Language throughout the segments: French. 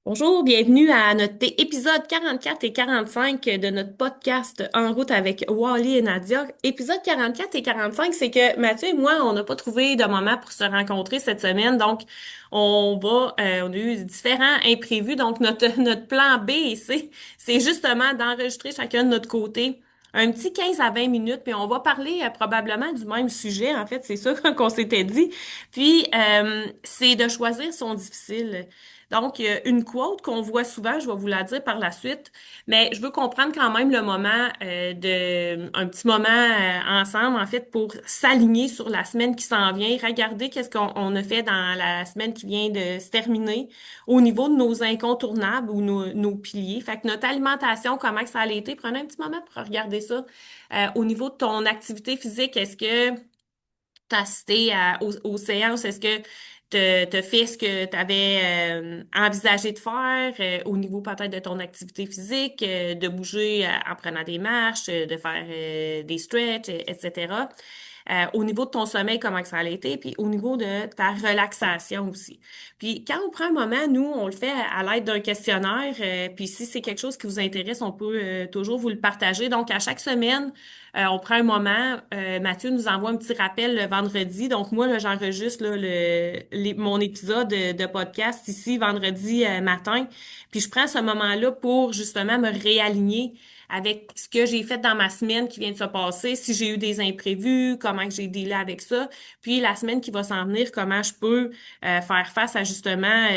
Bonjour, bienvenue à notre épisode 44 et 45 de notre podcast En route avec Wally et Nadia. Épisode 44 et 45, c'est que Mathieu et moi, on n'a pas trouvé de moment pour se rencontrer cette semaine, donc on a eu différents imprévus, donc notre plan B et C, c'est justement d'enregistrer chacun de notre côté un petit 15 à 20 minutes, puis on va parler probablement du même sujet, en fait, c'est ça qu'on s'était dit. Puis, c'est de choisir son difficile. Donc, une quote qu'on voit souvent, je vais vous la dire par la suite, mais je veux comprendre quand même le moment un petit moment ensemble, en fait, pour s'aligner sur la semaine qui s'en vient, regarder qu'est-ce qu'on a fait dans la semaine qui vient de se terminer au niveau de nos incontournables ou nos piliers. Fait que notre alimentation, comment que ça a été, prenez un petit moment pour regarder ça. Au niveau de ton activité physique, est-ce que t'as assisté aux séances? Est-ce que t'as fait ce que tu avais envisagé de faire au niveau peut-être de ton activité physique, de bouger en prenant des marches, de faire des stretches, etc. Au niveau de ton sommeil, comment que ça a été, puis au niveau de ta relaxation aussi. Puis quand on prend un moment, nous, on le fait à l'aide d'un questionnaire, puis si c'est quelque chose qui vous intéresse, on peut toujours vous le partager. Donc, à chaque semaine, on prend un moment. Mathieu nous envoie un petit rappel le vendredi. Donc, moi, là, j'enregistre là, mon épisode de podcast ici vendredi matin. Puis, je prends ce moment-là pour justement me réaligner avec ce que j'ai fait dans ma semaine qui vient de se passer, si j'ai eu des imprévus, comment que j'ai dealé avec ça. Puis, la semaine qui va s'en venir, comment je peux faire face à justement, tu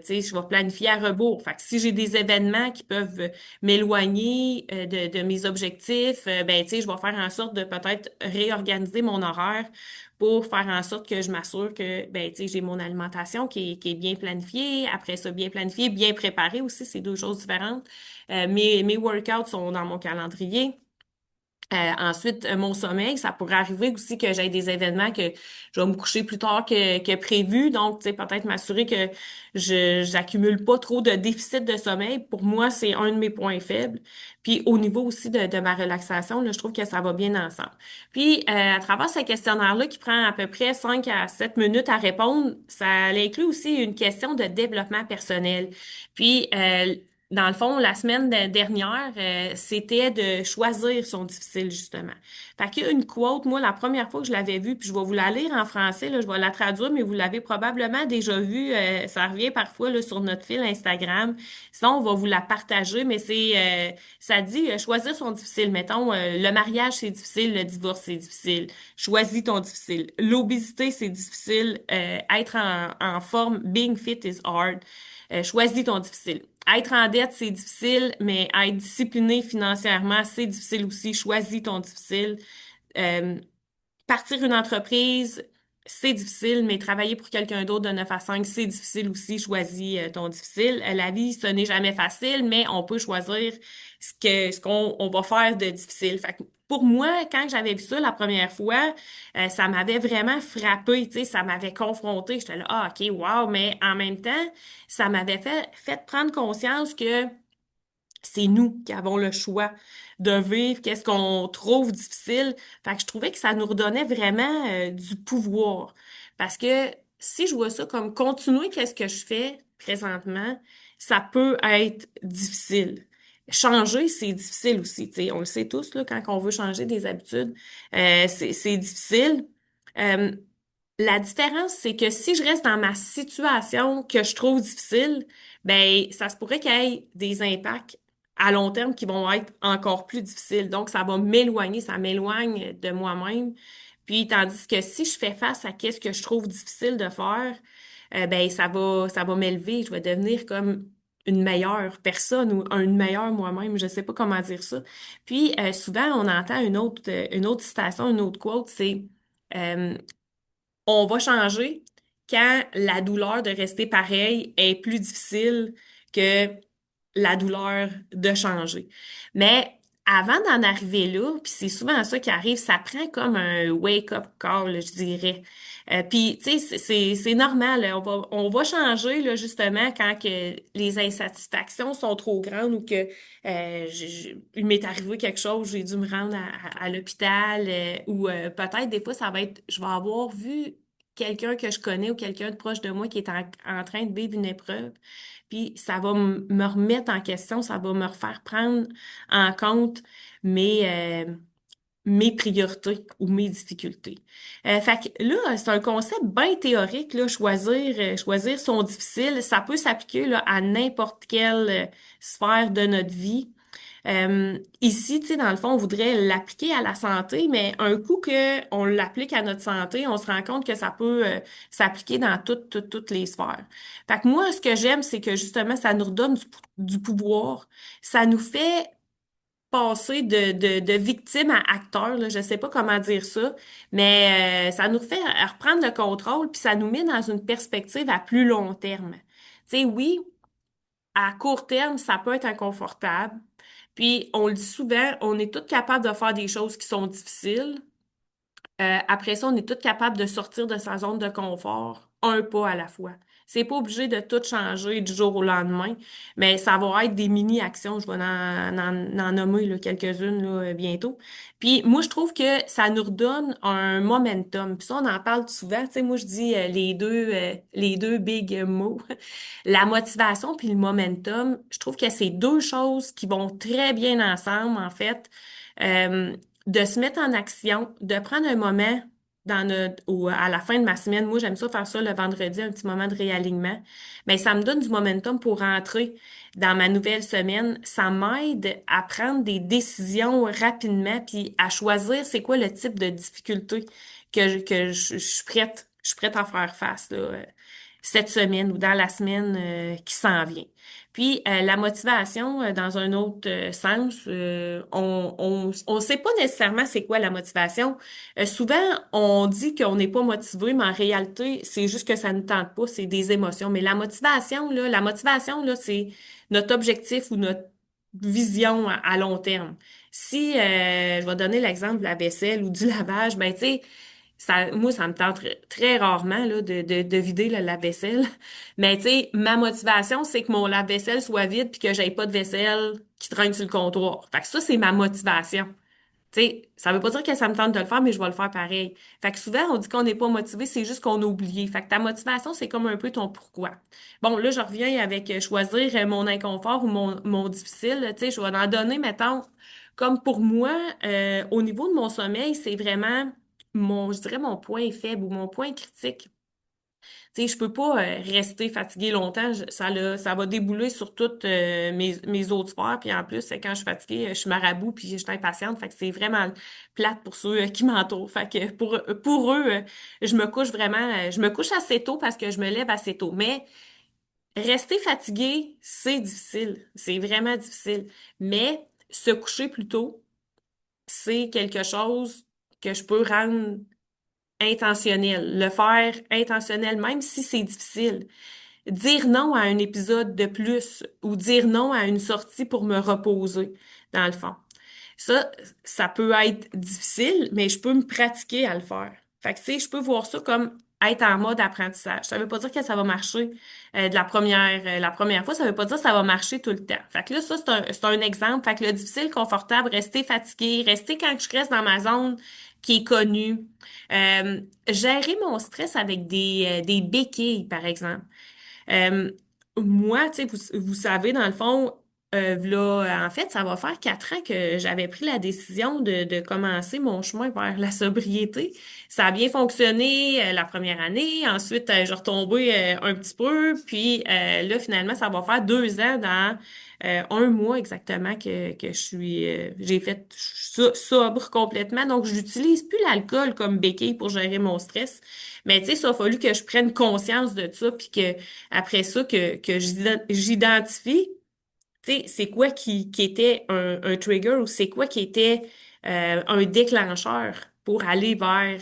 sais, je vais planifier à rebours. Fait que si j'ai des événements qui peuvent m'éloigner de mes objectifs, ben, tu sais, je vais faire en sorte de peut-être réorganiser mon horaire pour faire en sorte que je m'assure que, ben, tu sais, j'ai mon alimentation qui est bien planifiée. Après ça, bien planifiée, bien préparée aussi, c'est deux choses différentes. Mes workouts sont dans mon calendrier. Ensuite, mon sommeil, ça pourrait arriver aussi que j'ai des événements que je vais me coucher plus tard que prévu. Donc, tu sais, peut-être m'assurer que j'accumule pas trop de déficit de sommeil. Pour moi, c'est un de mes points faibles. Puis, au niveau aussi de ma relaxation, là, je trouve que ça va bien ensemble. Puis, à travers ce questionnaire-là qui prend à peu près 5 à 7 minutes à répondre, ça inclut aussi une question de développement personnel. Puis, dans le fond, la semaine dernière, c'était de choisir son difficile, justement. Fait qu'il y a une quote, moi, la première fois que je l'avais vue, puis je vais vous la lire en français, là, je vais la traduire, mais vous l'avez probablement déjà vue. Ça revient parfois là, sur notre fil Instagram. Sinon, on va vous la partager, mais ça dit choisir son difficile. Mettons, le mariage, c'est difficile, le divorce, c'est difficile. Choisis ton difficile. L'obésité, c'est difficile. Être en forme, being fit is hard. Choisis ton difficile. Être en dette, c'est difficile, mais être discipliné financièrement, c'est difficile aussi. Choisis ton difficile. Euh, Partir une entreprise, c'est difficile, mais travailler pour quelqu'un d'autre de 9 à 5, c'est difficile aussi. Choisis ton difficile. La vie, ce n'est jamais facile, mais on peut choisir ce qu'on on va faire de difficile. Fait que pour moi, quand j'avais vu ça la première fois, ça m'avait vraiment frappé, tu sais, ça m'avait confronté. J'étais là, ah, OK, wow, mais en même temps, ça m'avait fait prendre conscience que c'est nous qui avons le choix de vivre, qu'est-ce qu'on trouve difficile. Fait que je trouvais que ça nous redonnait vraiment du pouvoir. Parce que si je vois ça comme continuer qu'est-ce que je fais présentement, ça peut être difficile. Changer, c'est difficile aussi. Tu sais, on le sait tous, là, quand on veut changer des habitudes, c'est difficile. Euh, la différence, c'est que si je reste dans ma situation que je trouve difficile, ben ça se pourrait qu'il y ait des impacts à long terme qui vont être encore plus difficiles. Donc, ça va m'éloigner, ça m'éloigne de moi-même. Puis, tandis que si je fais face à qu'est-ce que je trouve difficile de faire, ben ça va m'élever. Je vais devenir comme une meilleure personne ou une meilleure moi-même. Je sais pas comment dire ça. Puis, souvent, on entend une autre citation, une autre quote, c'est euh, on va changer quand la douleur de rester pareil est plus difficile que la douleur de changer. Mais avant d'en arriver là, puis c'est souvent ça qui arrive, ça prend comme un wake-up call, là, je dirais. Puis, tu sais, c'est normal, là. On va changer, là, justement, quand que les insatisfactions sont trop grandes ou que il m'est arrivé quelque chose, j'ai dû me rendre à l'hôpital ou peut-être des fois, ça va être, je vais avoir vu quelqu'un que je connais ou quelqu'un de proche de moi qui est en train de vivre une épreuve. Puis ça va me remettre en question, ça va me refaire prendre en compte mes priorités ou mes difficultés. Fait que là, c'est un concept bien théorique, là, choisir son difficile. Ça peut s'appliquer là, à n'importe quelle sphère de notre vie. Ici, tu sais, dans le fond, on voudrait l'appliquer à la santé, mais un coup que on l'applique à notre santé, on se rend compte que ça peut s'appliquer dans toutes les sphères. Fait que moi, ce que j'aime, c'est que justement, ça nous redonne du pouvoir. Ça nous fait passer de victime à acteur, là, je sais pas comment dire ça, mais ça nous fait reprendre le contrôle, puis ça nous met dans une perspective à plus long terme. Tu sais, oui, à court terme, ça peut être inconfortable. Puis, on le dit souvent, on est tous capables de faire des choses qui sont difficiles. Après ça, on est tous capables de sortir de sa zone de confort, un pas à la fois. C'est pas obligé de tout changer du jour au lendemain, mais ça va être des mini-actions. Je vais en nommer là, quelques-unes là, bientôt. Puis moi, je trouve que ça nous redonne un momentum. Puis ça, on en parle souvent. Tu sais, moi, je dis les deux big mots. La motivation puis le momentum, je trouve que c'est deux choses qui vont très bien ensemble, en fait. Euh, de se mettre en action, de prendre un moment ou à la fin de ma semaine. Moi, j'aime ça faire ça le vendredi, un petit moment de réalignement. Mais ça me donne du momentum pour rentrer dans ma nouvelle semaine. Ça m'aide à prendre des décisions rapidement puis à choisir c'est quoi le type de difficulté que je suis prête à faire face, là, cette semaine ou dans la semaine, qui s'en vient. Puis la motivation, dans un autre sens, on sait pas nécessairement c'est quoi la motivation. Souvent, on dit qu'on n'est pas motivé, mais en réalité, c'est juste que ça ne tente pas, c'est des émotions. Mais la motivation, là, c'est notre objectif ou notre vision à long terme. Si je vais donner l'exemple de la vaisselle ou du lavage, ben tu sais, moi, ça me tente très rarement là, de vider le lave-vaisselle. Mais tu sais, ma motivation, c'est que mon lave-vaisselle soit vide puis que j'aie pas de vaisselle qui traîne sur le comptoir. Fait que ça, c'est ma motivation. Tu sais, ça veut pas dire que ça me tente de le faire, mais je vais le faire pareil. Fait que souvent, on dit qu'on n'est pas motivé, c'est juste qu'on a oublié. Fait que ta motivation, c'est comme un peu ton pourquoi. Bon, là, je reviens avec choisir mon inconfort ou mon difficile. Tu sais, je vais en donner, mettons, comme pour moi, au niveau de mon sommeil, c'est vraiment je dirais mon point faible ou mon point critique. Tu sais, je peux pas rester fatiguée longtemps. Ça va débouler sur toutes mes autres sphères. Puis en plus, c'est quand je suis fatiguée, je suis marabout puis je suis impatiente. Fait que c'est vraiment plate pour ceux qui m'entourent. Fait que pour eux, je me couche assez tôt parce que je me lève assez tôt. Mais rester fatigué, c'est difficile. C'est vraiment difficile. Mais se coucher plus tôt, c'est quelque chose que je peux rendre intentionnel, le faire intentionnel, même si c'est difficile. Dire non à un épisode de plus ou dire non à une sortie pour me reposer, dans le fond. Ça, ça peut être difficile, mais je peux me pratiquer à le faire. Fait que, tu sais, je peux voir ça comme être en mode apprentissage. Ça veut pas dire que ça va marcher la première fois, ça veut pas dire que ça va marcher tout le temps. Fait que là, ça, c'est un exemple. Fait que le difficile, confortable, rester fatigué, rester quand je reste dans ma zone qui est connue. Gérer mon stress avec des béquilles, par exemple. Euh, Moi, tu sais, vous savez, dans le fond, en fait, ça va faire 4 ans que j'avais pris la décision de commencer mon chemin vers la sobriété. Ça a bien fonctionné la première année. Ensuite, j'ai retombé un petit peu. Puis là, finalement, ça va faire 2 ans dans un mois exactement que j'ai fait sobre complètement. Donc, je n'utilise plus l'alcool comme béquille pour gérer mon stress. Mais tu sais, ça a fallu que je prenne conscience de ça, puis que après ça, que j'identifie, tu sais, c'est quoi qui était un trigger ou c'est quoi qui était un déclencheur pour aller vers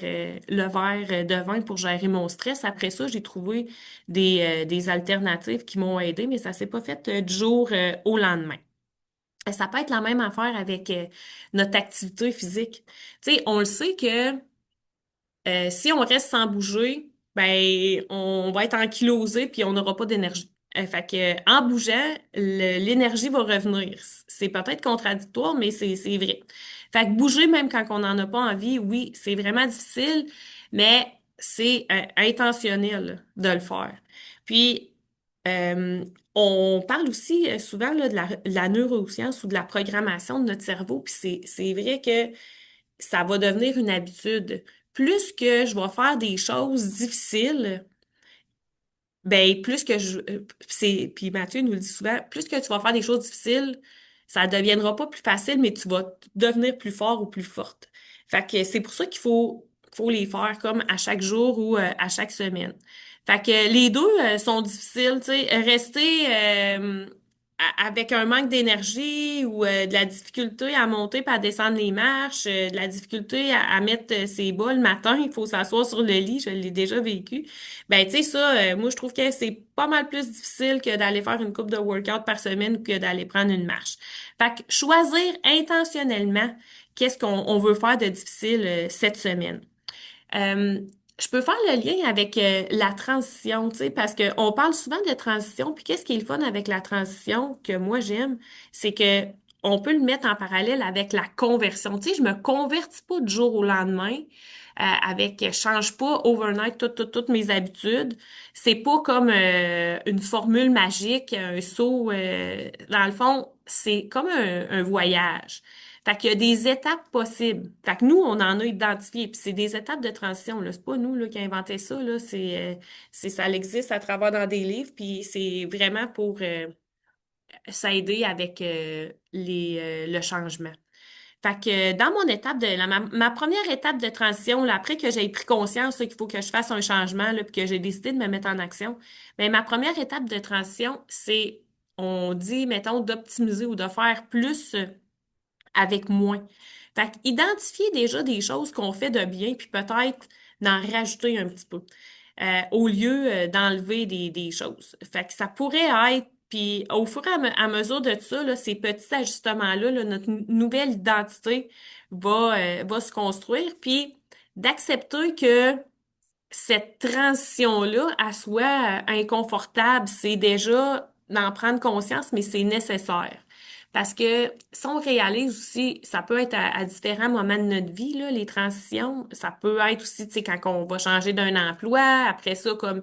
le verre de vin pour gérer mon stress. Après ça, j'ai trouvé des alternatives qui m'ont aidé, mais ça s'est pas fait du jour au lendemain. Ça peut être la même affaire avec notre activité physique. Tu sais, on le sait que si on reste sans bouger, ben on va être ankylosé puis on n'aura pas d'énergie. Fait que en bougeant, l'énergie va revenir. C'est peut-être contradictoire, mais c'est vrai. Fait que bouger même quand on n'en a pas envie, oui, c'est vraiment difficile, mais c'est intentionnel de le faire. Puis, euh, on parle aussi souvent là, de la neuroscience ou de la programmation de notre cerveau, puis c'est vrai que ça va devenir une habitude. Plus que je vais faire des choses difficiles, ben, plus que puis Mathieu nous le dit souvent, plus que tu vas faire des choses difficiles, ça deviendra pas plus facile, mais tu vas devenir plus fort ou plus forte. Fait que c'est pour ça qu'il faut les faire comme à chaque jour ou à chaque semaine. Fait que les deux sont difficiles, tu sais, rester avec un manque d'énergie ou de la difficulté à monter et à descendre les marches, de la difficulté à mettre ses bas le matin, il faut s'asseoir sur le lit, je l'ai déjà vécu. Ben, tu sais, ça, moi, je trouve que c'est pas mal plus difficile que d'aller faire une coupe de workout par semaine ou que d'aller prendre une marche. Fait que choisir intentionnellement qu'est-ce qu'on veut faire de difficile cette semaine. Euh, je peux faire le lien avec la transition, tu sais, parce qu'on parle souvent de transition, puis qu'est-ce qui est le fun avec la transition que moi j'aime, c'est que on peut le mettre en parallèle avec la conversion. Tu sais, je me convertis pas du jour au lendemain je change pas overnight toutes mes habitudes. C'est pas comme une formule magique, un saut. Dans le fond, c'est comme un voyage. Fait qu'il y a des étapes possibles. Fait que nous, on en a identifié. Puis c'est des étapes de transition, là. C'est pas nous, là, qui avons inventé ça, là. Ça existe à travers dans des livres. Puis c'est vraiment pour s'aider avec le changement. Fait que dans mon étape ma première étape de transition, là, après que j'ai pris conscience là, qu'il faut que je fasse un changement, là, puis que j'ai décidé de me mettre en action, mais ma première étape de transition, c'est, on dit, mettons, d'optimiser ou de faire plus avec moins. Fait que identifier déjà des choses qu'on fait de bien, puis peut-être d'en rajouter un petit peu, au lieu d'enlever des choses. Fait que ça pourrait être, puis au fur et à mesure de ça, là, ces petits ajustements-là, là, notre nouvelle identité va se construire, puis d'accepter que cette transition-là, elle soit inconfortable, c'est déjà d'en prendre conscience, mais c'est nécessaire. Parce que si on réalise aussi, ça peut être à différents moments de notre vie, là, les transitions. Ça peut être aussi, tu sais, quand on va changer d'un emploi. Après ça, comme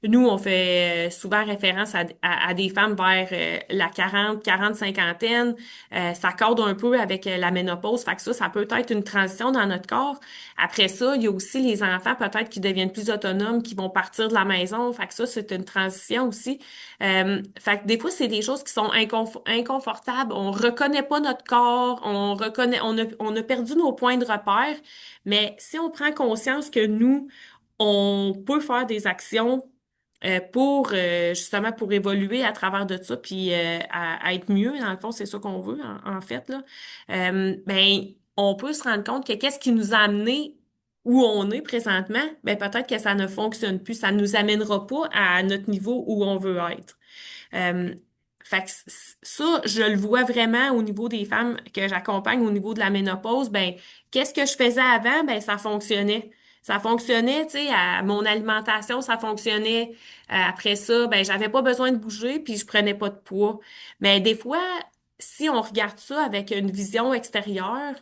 nous, on fait souvent référence à des femmes vers la 40, cinquantaine. Ça cadre un peu avec la ménopause. Fait que ça peut être une transition dans notre corps. Après ça, il y a aussi les enfants peut-être qui deviennent plus autonomes, qui vont partir de la maison. Fait que ça, c'est une transition aussi. Fait que des fois, c'est des choses qui sont inconfortables. On reconnaît pas notre corps, on a perdu nos points de repère. Mais si on prend conscience que nous, on peut faire des actions pour justement pour évoluer à travers de ça, puis à être mieux, dans le fond, c'est ça qu'on veut, en fait, là. Ben, on peut se rendre compte que qu'est-ce qui nous a amené où on est présentement, ben peut-être que ça ne fonctionne plus, ça ne nous amènera pas à notre niveau où on veut être. Euh, Fait que ça, je le vois vraiment au niveau des femmes que j'accompagne au niveau de la ménopause. Ben, qu'est-ce que je faisais avant? Ben, ça fonctionnait. Ça fonctionnait, tu sais, à mon alimentation, ça fonctionnait. Après ça, ben, j'avais pas besoin de bouger, puis je prenais pas de poids. Mais des fois, si on regarde ça avec une vision extérieure,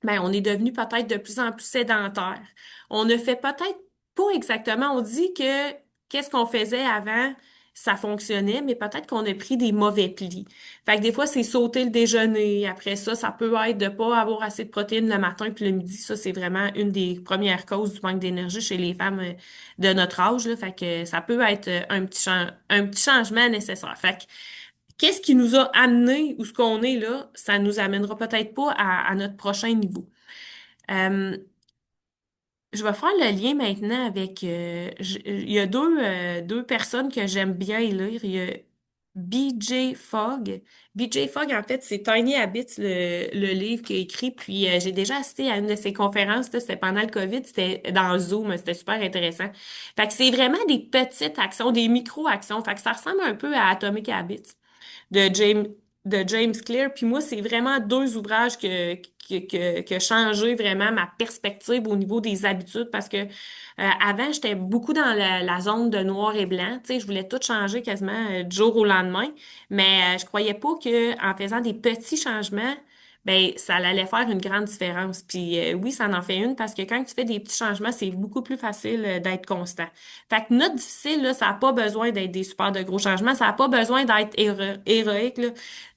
ben, on est devenu peut-être de plus en plus sédentaire. On ne fait peut-être pas exactement, on dit que qu'est-ce qu'on faisait avant, ça fonctionnait, mais peut-être qu'on a pris des mauvais plis. Fait que des fois, c'est sauter le déjeuner. Après ça, ça peut être de pas avoir assez de protéines le matin puis le midi. Ça, c'est vraiment une des premières causes du manque d'énergie chez les femmes de notre âge, là. Fait que ça peut être un petit changement nécessaire. Fait que qu'est-ce qui nous a amené où ce qu'on est là, ça nous amènera peut-être pas à notre prochain niveau. Euh, je vais faire le lien maintenant avec... il y a deux personnes que j'aime bien lire. Il y a BJ Fogg. BJ Fogg, en fait, c'est Tiny Habits, le livre qu'il a écrit. Puis j'ai déjà assisté à une de ses conférences. Là, c'était pendant le COVID. C'était dans Zoom. C'était super intéressant. Fait que c'est vraiment des petites actions, des micro-actions. Fait que ça ressemble un peu à Atomic Habits de James, de James Clear. Puis moi, c'est vraiment deux ouvrages que changé vraiment ma perspective au niveau des habitudes parce que avant, j'étais beaucoup dans la zone de noir et blanc. Tu sais, je voulais tout changer quasiment du jour au lendemain, mais je croyais pas que en faisant des petits changements, ben ça allait faire une grande différence. Puis oui, ça en fait une parce que quand tu fais des petits changements, c'est beaucoup plus facile d'être constant. Fait que notre difficile, là, ça n'a pas besoin d'être des super de gros changements, ça n'a pas besoin d'être héroïque, là.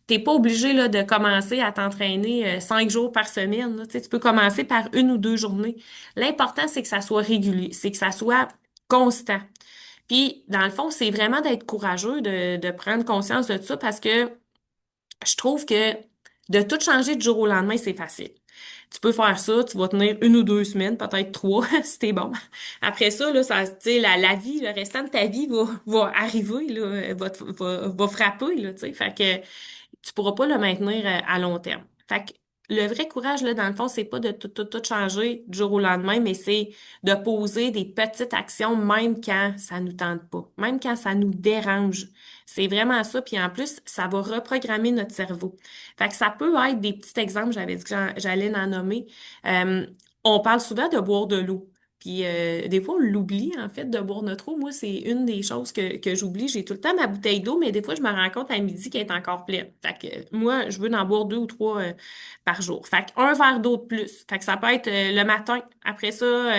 T'es pas obligé là, de commencer à t'entraîner 5 jours par semaine, là. Tu sais, tu peux commencer par 1 ou 2 journées. L'important, c'est que ça soit régulier, c'est que ça soit constant. Puis, dans le fond, c'est vraiment d'être courageux, de prendre conscience de ça parce que je trouve que de tout changer du jour au lendemain, c'est facile. Tu peux faire ça, tu vas tenir 1 ou 2 semaines, peut-être trois, si t'es bon. Après ça, là, ça, tu sais, la vie, le restant de ta vie va arriver, là, va frapper, là, tu sais. Fait que tu pourras pas le maintenir à long terme. Fait que le vrai courage, là, dans le fond, c'est pas de tout changer du jour au lendemain, mais c'est de poser des petites actions même quand ça nous tente pas, même quand ça nous dérange. C'est vraiment ça. Puis en plus, ça va reprogrammer notre cerveau. Fait que ça peut être des petits exemples, j'avais dit que j'allais en nommer. Euh, on parle souvent de boire de l'eau. Puis des fois, on l'oublie, en fait, de boire notre eau. Moi, c'est une des choses que j'oublie. J'ai tout le temps ma bouteille d'eau, mais des fois, je me rends compte à midi qu'elle est encore pleine. Fait que moi, je veux en boire 2 ou 3 par jour. Fait que un verre d'eau de plus. Fait que ça peut être le matin. Après ça,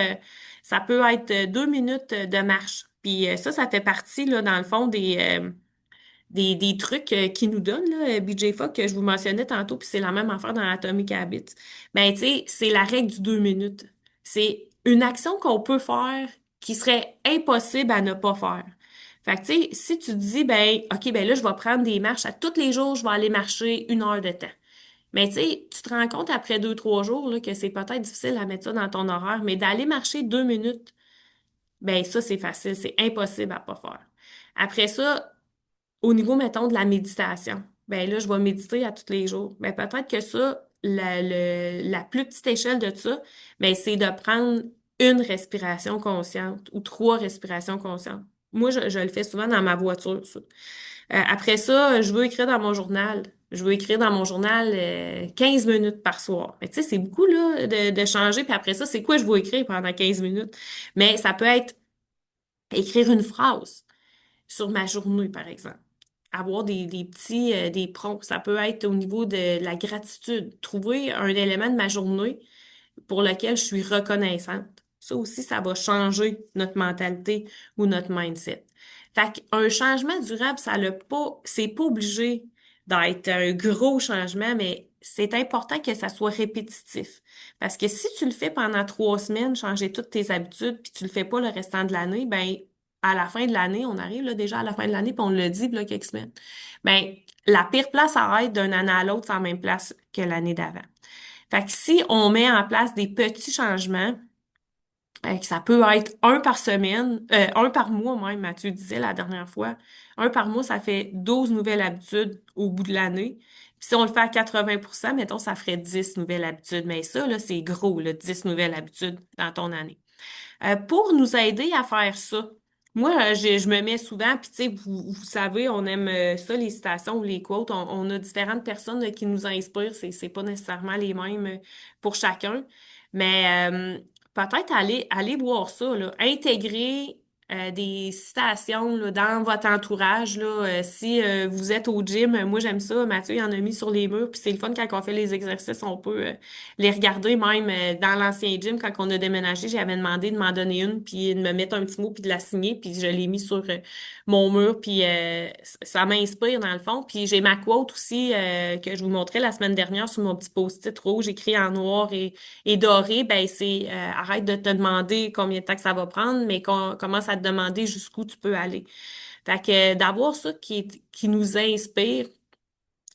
ça peut être 2 minutes de marche. Puis ça fait partie, là, dans le fond, des trucs qu'ils nous donnent, là, BJ Fogg, que je vous mentionnais tantôt, puis c'est la même affaire dans Atomic Habits. Ben, tu sais, c'est la règle du 2 minutes. C'est une action qu'on peut faire qui serait impossible à ne pas faire. Fait que, tu sais, si tu te dis, ben, OK, ben là, je vais prendre des marches à tous les jours, je vais aller marcher 1 heure de temps. Mais tu sais, tu te rends compte après 2, 3 jours là, que c'est peut-être difficile à mettre ça dans ton horaire, mais d'aller marcher 2 minutes, ben ça, c'est facile, c'est impossible à pas faire. Après ça, au niveau, mettons, de la méditation, ben là, je vais méditer à tous les jours. Ben peut-être que ça, la plus petite échelle de ça, ben c'est de prendre une respiration consciente ou 3 respirations conscientes. Moi, je le fais souvent dans ma voiture, ça. Après ça, je veux écrire dans mon journal. Je veux écrire dans mon journal 15 minutes par soir. Mais tu sais, c'est beaucoup là de changer. Puis après ça, c'est quoi je veux écrire pendant 15 minutes? Mais ça peut être écrire une phrase sur ma journée, par exemple. Avoir des petits des prompts. Ça peut être au niveau de la gratitude. Trouver un élément de ma journée pour lequel je suis reconnaissante. Ça aussi, ça va changer notre mentalité ou notre mindset. Fait qu'un changement durable, c'est pas obligé d'être un gros changement, mais c'est important que ça soit répétitif. Parce que si tu le fais pendant 3 semaines, changer toutes tes habitudes, puis tu le fais pas le restant de l'année, ben à la fin de l'année, on arrive là, déjà à la fin de l'année, puis on le dit là, quelques semaines. Ben la pire place à être d'une année à l'autre, c'est la même place que l'année d'avant. Fait que si on met en place des petits changements, que ça peut être un par semaine, un par mois même, Mathieu disait la dernière fois, un par mois, ça fait 12 nouvelles habitudes au bout de l'année. Puis si on le fait à 80%, mettons, ça ferait 10 nouvelles habitudes. Mais ça, là, c'est gros, là, 10 nouvelles habitudes dans ton année. Pour nous aider à faire ça, moi, je me mets souvent, puis tu sais, vous savez, on aime ça, les citations ou les quotes. On a différentes personnes qui nous inspirent. C'est pas nécessairement les mêmes pour chacun. Mais peut-être aller voir ça, là. Intégrer des citations là, dans votre entourage. Là, si vous êtes au gym, moi j'aime ça, Mathieu il en a mis sur les murs, puis c'est le fun quand on fait les exercices, on peut les regarder même dans l'ancien gym, quand on a déménagé, j'avais demandé de m'en donner une, puis de me mettre un petit mot, puis de la signer, puis je l'ai mis sur mon mur, puis ça m'inspire dans le fond. Puis j'ai ma quote aussi que je vous montrais la semaine dernière sur mon petit post-it rouge, écrit en noir et doré, ben c'est arrête de te demander combien de temps que ça va prendre, mais commence à te demander jusqu'où tu peux aller. Fait que d'avoir ça qui nous inspire,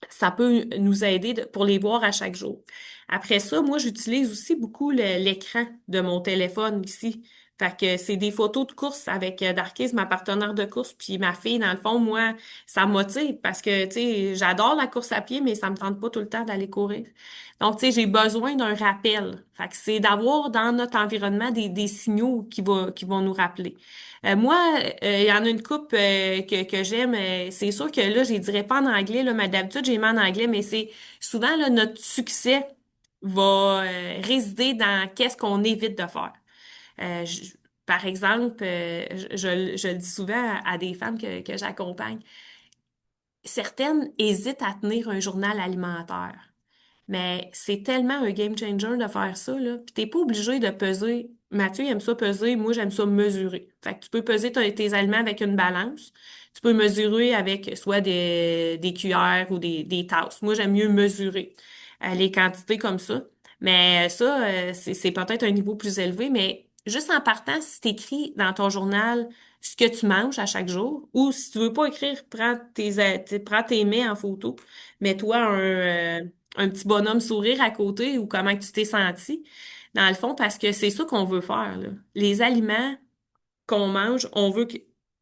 ça peut nous aider pour les voir à chaque jour. Après ça, moi, j'utilise aussi beaucoup l'écran de mon téléphone ici. Fait que c'est des photos de course avec Darkis, ma partenaire de course, puis ma fille, dans le fond, moi, ça me motive parce que, tu sais, j'adore la course à pied, mais ça me tente pas tout le temps d'aller courir. Donc, tu sais, j'ai besoin d'un rappel. Fait que c'est d'avoir dans notre environnement des signaux qui vont nous rappeler. Moi, il y en a une coupe que j'aime. C'est sûr que là, je ne dirais pas en anglais, là, mais d'habitude, j'ai mis en anglais, mais c'est souvent là, notre succès va résider dans qu'est-ce qu'on évite de faire. Euh, je- Par exemple, je le dis souvent à des femmes que j'accompagne, certaines hésitent à tenir un journal alimentaire. Mais c'est tellement un game changer de faire ça, là. Puis t'es pas obligé de peser. Mathieu il aime ça peser, moi j'aime ça mesurer. Fait que tu peux peser tes aliments avec une balance. Tu peux mesurer avec soit des cuillères ou des tasses. Moi j'aime mieux mesurer les quantités comme ça. Mais ça, c'est peut-être un niveau plus élevé, mais juste en partant, si t'écris dans ton journal ce que tu manges à chaque jour, ou si tu veux pas écrire, prends tes mets en photo, mets-toi un petit bonhomme sourire à côté ou comment que tu t'es senti, dans le fond, parce que c'est ça qu'on veut faire, là. Les aliments qu'on mange, on veut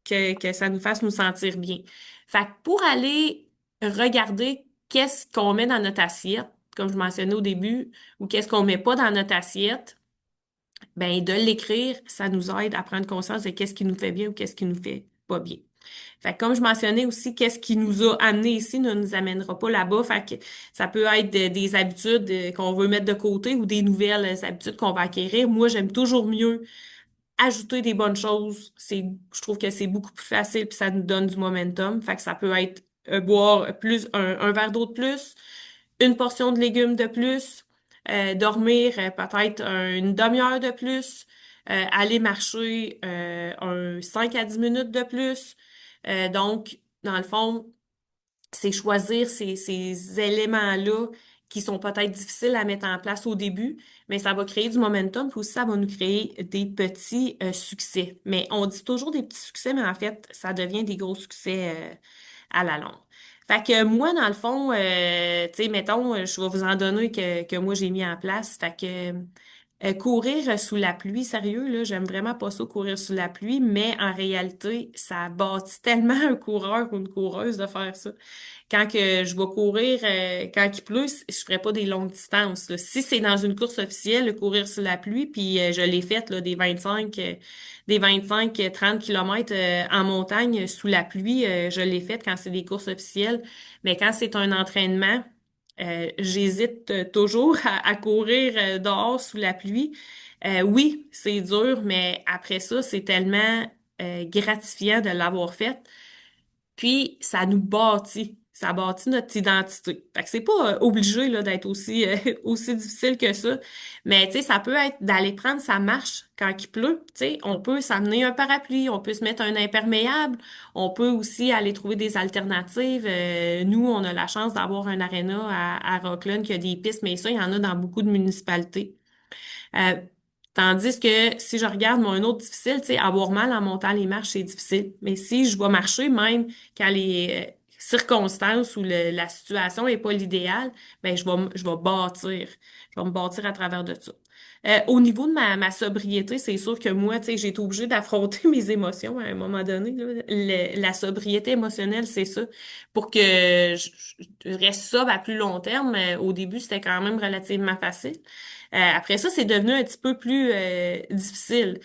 que ça nous fasse nous sentir bien. Fait que pour aller regarder qu'est-ce qu'on met dans notre assiette, comme je mentionnais au début, ou qu'est-ce qu'on met pas dans notre assiette, ben de l'écrire, ça nous aide à prendre conscience de qu'est-ce qui nous fait bien ou qu'est-ce qui nous fait pas bien. Fait que comme je mentionnais aussi, qu'est-ce qui nous a amené ici ne nous amènera pas là-bas. Fait que ça peut être des habitudes qu'on veut mettre de côté ou des nouvelles habitudes qu'on va acquérir. Moi, j'aime toujours mieux ajouter des bonnes choses. Je trouve que c'est beaucoup plus facile puis ça nous donne du momentum. Fait que ça peut être boire un verre d'eau de plus, une portion de légumes de plus, dormir peut-être une demi-heure de plus, aller marcher un 5 à 10 minutes de plus. Donc, dans le fond, c'est choisir ces éléments-là qui sont peut-être difficiles à mettre en place au début, mais ça va créer du momentum, puis aussi ça va nous créer des petits succès. Mais on dit toujours des petits succès, mais en fait, ça devient des gros succès à la longue. Fait que moi, dans le fond, tu sais, mettons, je vais vous en donner que moi j'ai mis en place. Fait que courir sous la pluie, sérieux, là, j'aime vraiment pas ça courir sous la pluie, mais en réalité, ça bâtit tellement un coureur ou une coureuse de faire ça. Quand que je vais courir, quand il pleut, je ferai pas des longues distances, là. Si c'est dans une course officielle, courir sous la pluie, puis je l'ai fait là, des 25 30 kilomètres en montagne sous la pluie, je l'ai fait quand c'est des courses officielles. Mais quand c'est un entraînement, j'hésite toujours à courir dehors sous la pluie. Oui, c'est dur, mais après ça, c'est tellement gratifiant de l'avoir fait. Puis, ça nous bâtit. Ça bâtit notre identité. Fait que c'est pas obligé là, d'être aussi, aussi difficile que ça. Mais tu sais, ça peut être d'aller prendre sa marche quand il pleut. Tu sais, on peut s'amener un parapluie, on peut se mettre un imperméable, on peut aussi aller trouver des alternatives. Nous, on a la chance d'avoir un aréna à Rockland qui a des pistes, mais ça, il y en a dans beaucoup de municipalités. Euh, Tandis que si je regarde un autre difficile, tu sais, avoir mal en montant les marches, c'est difficile. Mais si je vais marcher, même quand les circonstances ou la situation est pas l'idéal, ben je vais bâtir. Je vais me bâtir à travers de ça. Au niveau de ma sobriété, c'est sûr que moi, tu sais, j'ai été obligée d'affronter mes émotions à un moment donné, là. La sobriété émotionnelle, c'est ça. Pour que je reste sobre à plus long terme, au début, c'était quand même relativement facile. Après ça, c'est devenu un petit peu plus difficile.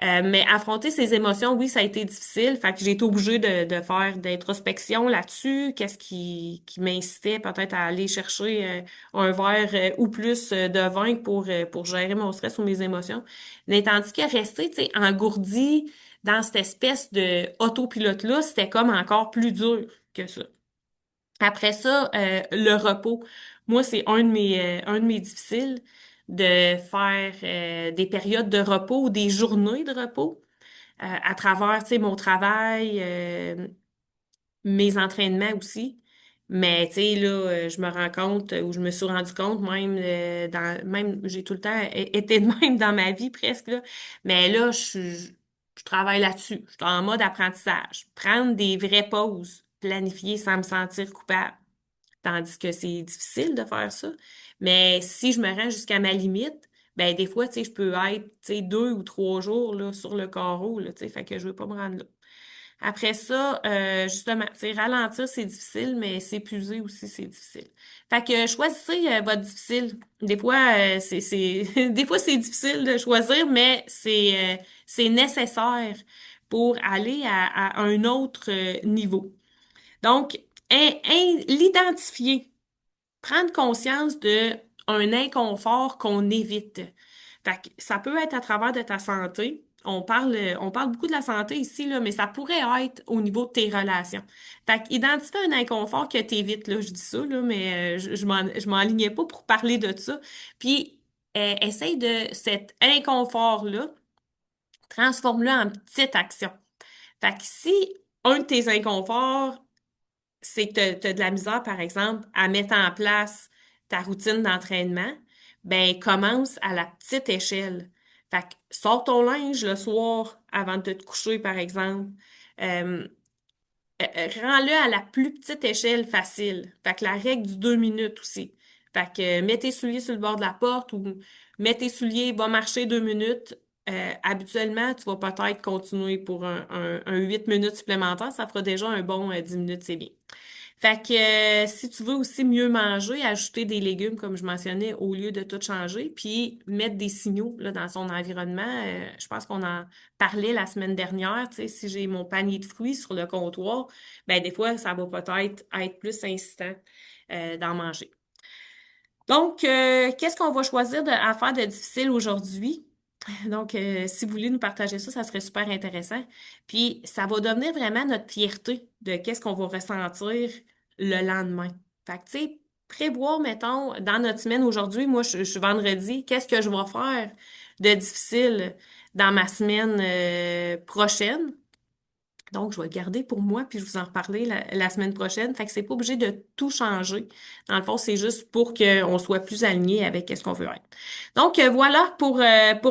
Mais affronter ses émotions, oui, ça a été difficile. Fait que j'ai été obligée de faire d'introspection là-dessus. Qu'est-ce qui m'incitait peut-être à aller chercher un verre ou plus de vin pour gérer mon stress ou mes émotions. Mais tandis que rester, tu sais, engourdi dans cette espèce de autopilote-là, c'était comme encore plus dur que ça. Après ça, le repos. Moi, c'est un de mes difficiles de faire des périodes de repos ou des journées de repos à travers, tu sais, mon travail, mes entraînements aussi. Mais, tu sais, là, je me rends compte, ou je me suis rendu compte, même, j'ai tout le temps été de même dans ma vie presque, là. Mais là, je travaille là-dessus. Je suis en mode apprentissage. Prendre des vraies pauses, planifier sans me sentir coupable. Tandis que c'est difficile de faire ça. Mais si je me rends jusqu'à ma limite, ben des fois, tu sais, je peux être, tu sais, 2 ou 3 jours là, sur le carreau, là, tu sais, fait que je veux pas me rendre là. Après ça, justement, tu sais, ralentir, c'est difficile, mais s'épuiser aussi, c'est difficile. Fait que choisissez votre difficile. Des fois, des fois, c'est difficile de choisir, mais c'est nécessaire pour aller à un autre niveau. Donc, l'identifier, prendre conscience de un inconfort qu'on évite. Fait que ça peut être à travers de ta santé, on parle beaucoup de la santé ici, là, mais ça pourrait être au niveau de tes relations. Fait qu'identifie un inconfort que t'évites, là, je dis ça, là, mais je m'enlignais pas pour parler de ça. Puis, essaye de cet inconfort-là, transforme-le en petite action. Fait que si un de tes inconforts, c'est que tu as de la misère, par exemple, à mettre en place ta routine d'entraînement, ben commence à la petite échelle. Fait que sors ton linge le soir avant de te coucher, par exemple. Euh, Rends-le à la plus petite échelle facile. Fait que la règle du 2 minutes aussi. Fait que mets tes souliers sur le bord de la porte ou mets tes souliers, va marcher 2 minutes. Habituellement, tu vas peut-être continuer pour un 8 minutes supplémentaire. Ça fera déjà un bon 10 minutes, c'est bien. Fait que si tu veux aussi mieux manger, ajouter des légumes, comme je mentionnais, au lieu de tout changer, puis mettre des signaux là, dans son environnement. Je pense qu'on en parlait la semaine dernière. Tu sais, si j'ai mon panier de fruits sur le comptoir, ben des fois, ça va peut-être être plus incitant d'en manger. Donc, qu'est-ce qu'on va choisir à faire de difficile aujourd'hui? Donc, si vous voulez nous partager ça, ça serait super intéressant. Puis, ça va devenir vraiment notre fierté de qu'est-ce qu'on va ressentir le lendemain. Fait que, tu sais, prévoir, mettons, dans notre semaine aujourd'hui, moi, je suis vendredi, qu'est-ce que je vais faire de difficile dans ma semaine prochaine? Donc, je vais le garder pour moi, puis je vais vous en reparler la semaine prochaine. Fait que c'est pas obligé de tout changer. Dans le fond, c'est juste pour qu'on soit plus aligné avec ce qu'on veut être. Donc, voilà pour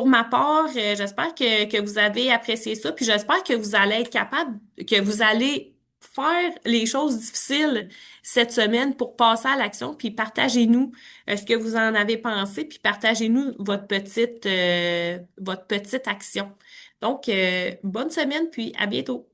ma part. J'espère que vous avez apprécié ça, puis j'espère que vous allez être capable, que vous allez faire les choses difficiles cette semaine pour passer à l'action, puis partagez-nous ce que vous en avez pensé, puis partagez-nous votre petite action. Donc, bonne semaine, puis à bientôt.